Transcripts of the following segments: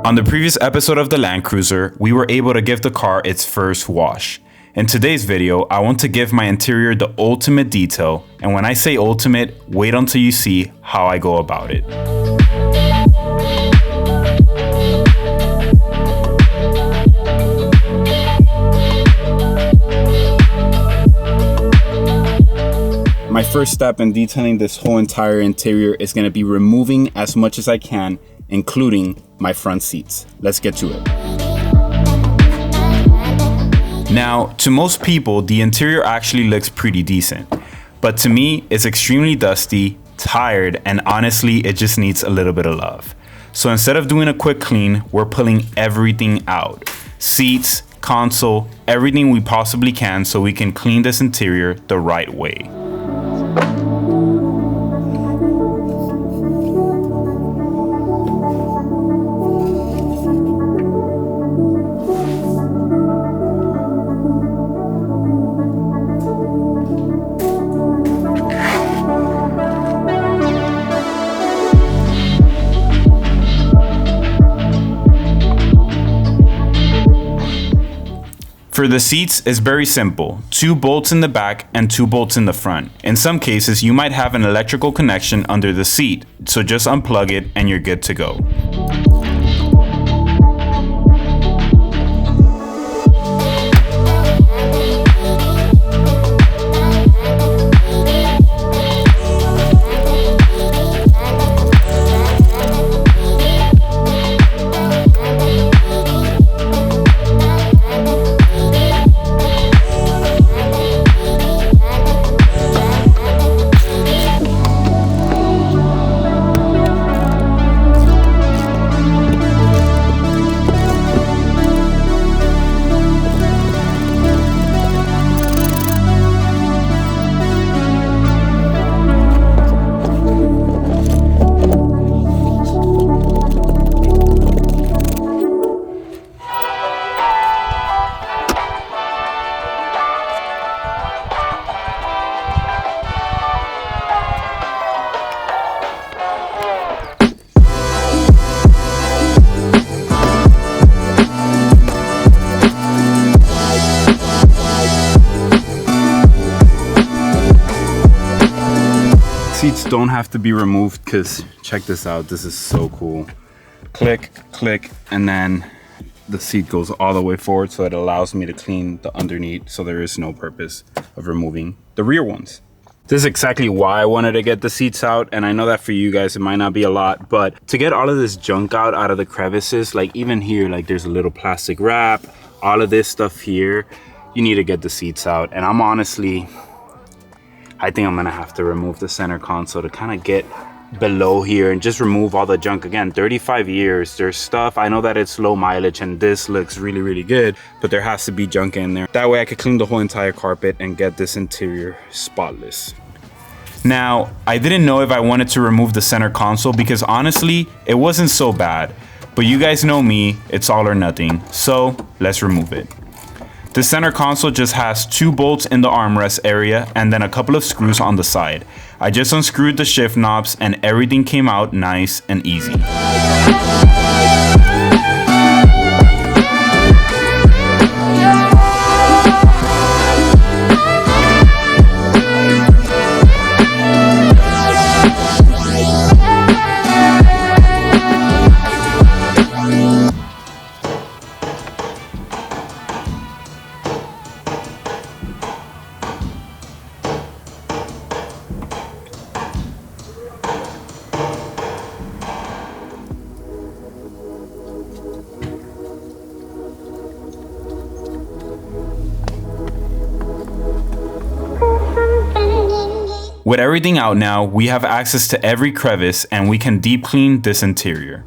On the previous episode of the Land Cruiser, we were able to give the car its first wash. In today's video, I want to give my interior the ultimate detail, and when I say ultimate, wait until you see how I go about it. My first step in detailing this whole entire interior is going to be removing as much as I can, including my front seats. Let's get to it. Now, to most people, the interior actually looks pretty decent, but to me, it's extremely dusty, tired, and honestly, it just needs a little bit of love. So instead of doing a quick clean, we're pulling everything out. Seats, console, everything we possibly can so we can clean this interior the right way. For the seats, it's very simple. 2 bolts in the back and 2 bolts in the front. In some cases, you might have an electrical connection under the seat, so just unplug it and you're good to go. Seats don't have to be removed because check this out, this is so cool. Click, click, and then the seat goes all the way forward, so it allows me to clean the underneath, so there is no purpose of removing the rear ones. This is exactly why I wanted to get the seats out, and I know that for you guys it might not be a lot, but to get all of this junk out of the crevices, like even here, like there's a little plastic wrap, all of this stuff here, you need to get the seats out. And I think I'm gonna have to remove the center console to kind of get below here and just remove all the junk. Again, 35 years, there's stuff, I know that it's low mileage and this looks really, really good, but there has to be junk in there. That way I could clean the whole entire carpet and get this interior spotless. Now, I didn't know if I wanted to remove the center console because honestly, it wasn't so bad, but you guys know me, it's all or nothing, so let's remove it. The center console just has 2 bolts in the armrest area and then a couple of screws on the side. I just unscrewed the shift knobs and everything came out nice and easy. With everything out now, we have access to every crevice and we can deep clean this interior.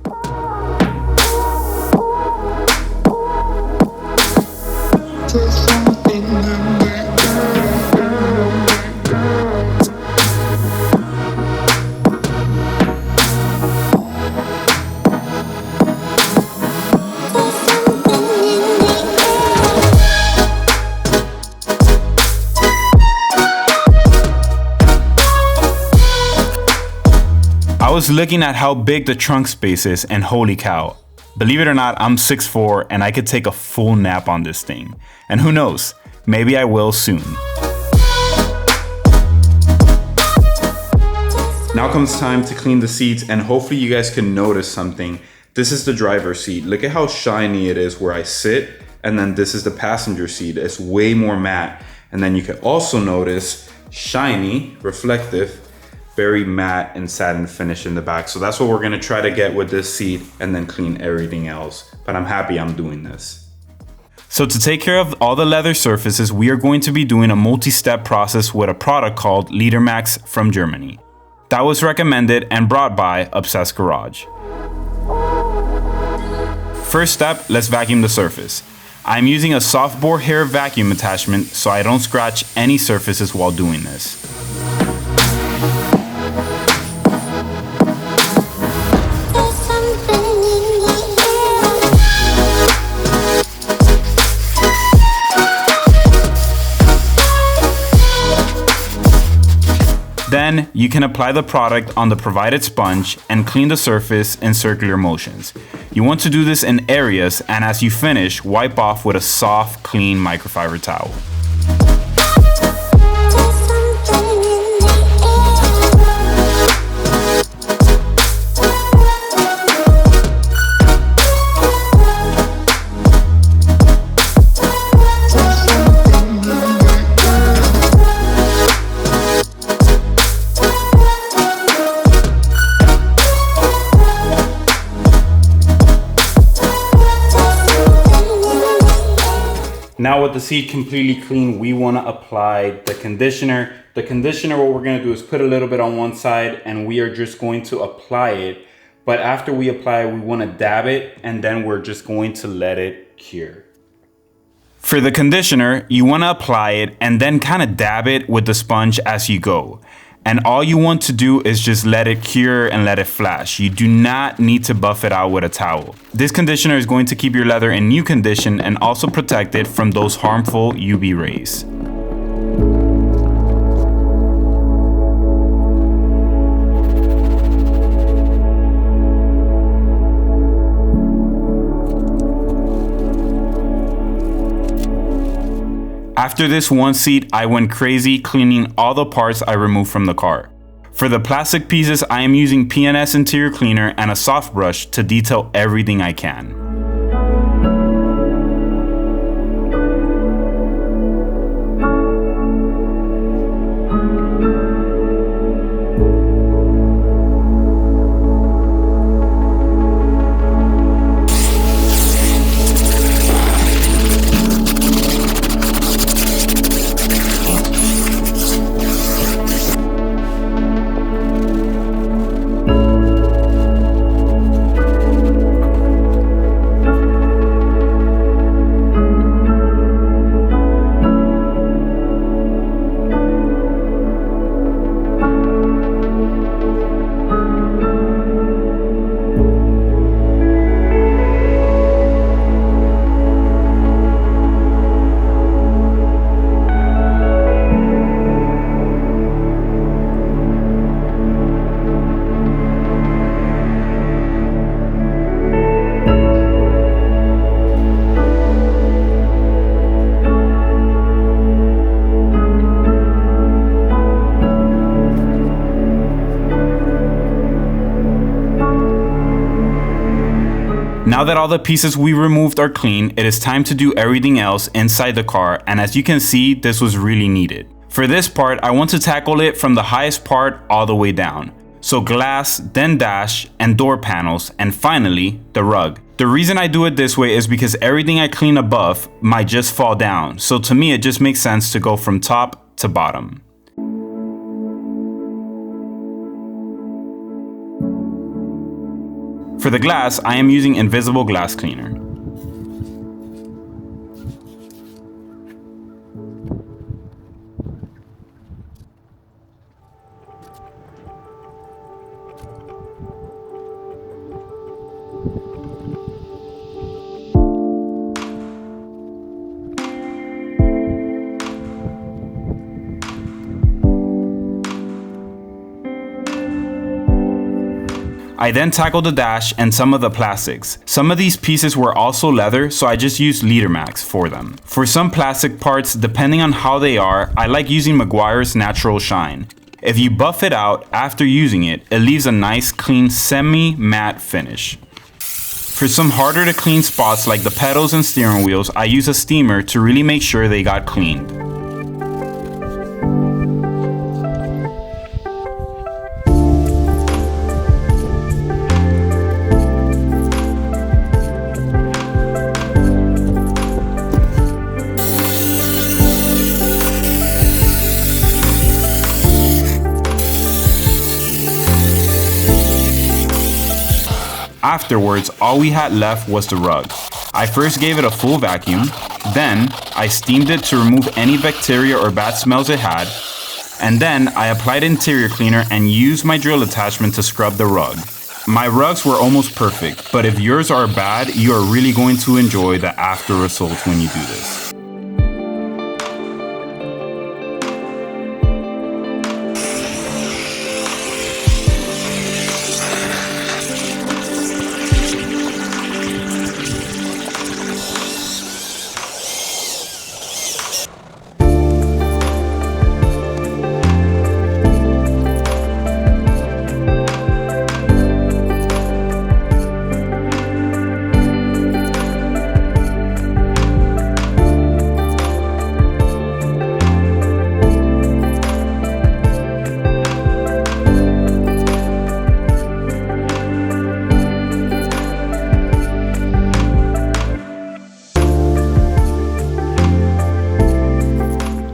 I was looking at how big the trunk space is and holy cow, Believe it or not, I'm 6'4" and I could take a full nap on this thing. And who knows, maybe I will soon. Now comes time to clean the seats, and hopefully you guys can notice something. This is the driver's seat. Look at how shiny it is where I sit, and then this is the passenger seat. It's way more matte. And then you can also notice shiny, reflective, very matte and satin finish in the back. So that's what we're gonna try to get with this seat and then clean everything else. But I'm happy I'm doing this. So to take care of all the leather surfaces, we are going to be doing a multi-step process with a product called Leadermax from Germany. That was recommended and brought by Obsessed Garage. First step, let's vacuum the surface. I'm using a soft bore hair vacuum attachment so I don't scratch any surfaces while doing this. Then you can apply the product on the provided sponge and clean the surface in circular motions. You want to do this in areas, and as you finish, wipe off with a soft, clean microfiber towel. Now with the seat completely clean, we want to apply the conditioner. The conditioner, what we're going to do is put a little bit on one side and we are just going to apply it. But after we apply it, we want to dab it and then we're just going to let it cure. For the conditioner, you want to apply it and then kind of dab it with the sponge as you go. And all you want to do is just let it cure and let it flash. You do not need to buff it out with a towel. This conditioner is going to keep your leather in new condition and also protect it from those harmful UV rays. After this one seat, I went crazy cleaning all the parts I removed from the car. For the plastic pieces, I am using P&S interior cleaner and a soft brush to detail everything I can. Now that all the pieces we removed are clean, it is time to do everything else inside the car, and as you can see, this was really needed. For this part, I want to tackle it from the highest part all the way down. So glass, then dash, and door panels, and finally, the rug. The reason I do it this way is because everything I clean above might just fall down, so to me it just makes sense to go from top to bottom. For the glass, I am using invisible glass cleaner. I then tackled the dash and some of the plastics. Some of these pieces were also leather, so I just used Leader Max for them. For some plastic parts, depending on how they are, I like using Meguiar's Natural Shine. If you buff it out after using it, it leaves a nice clean semi-matte finish. For some harder to clean spots like the pedals and steering wheels, I use a steamer to really make sure they got cleaned. Afterwards, all we had left was the rug. I first gave it a full vacuum, then I steamed it to remove any bacteria or bad smells it had, and then I applied interior cleaner and used my drill attachment to scrub the rug. My rugs were almost perfect, but if yours are bad, you are really going to enjoy the after results when you do this.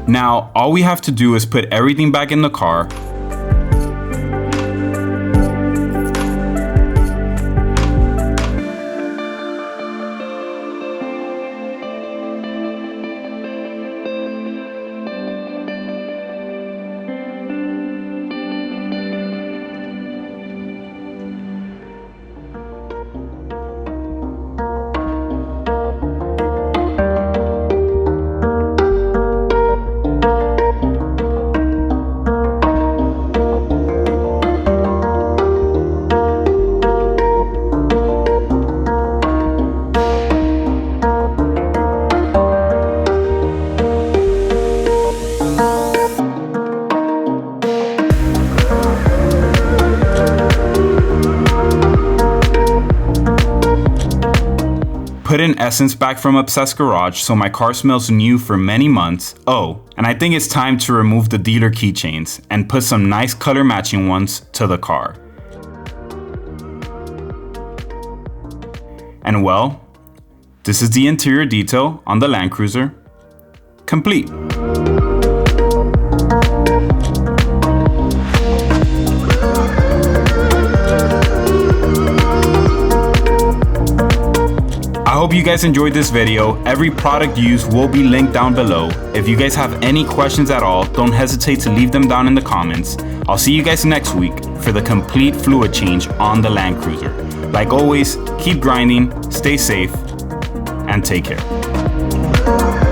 Now, all we have to do is put everything back in the car. Put in essence back from Obsessed Garage so my car smells new for many months. Oh, and I think it's time to remove the dealer keychains and put some nice color matching ones to the car. And well, this is the interior detail on the Land Cruiser, complete. I hope you guys enjoyed this video. Every product used will be linked down below. If you guys have any questions at all, don't hesitate to leave them down in the comments. I'll see you guys next week for the complete fluid change on the Land Cruiser. Like always, keep grinding, stay safe, and take care.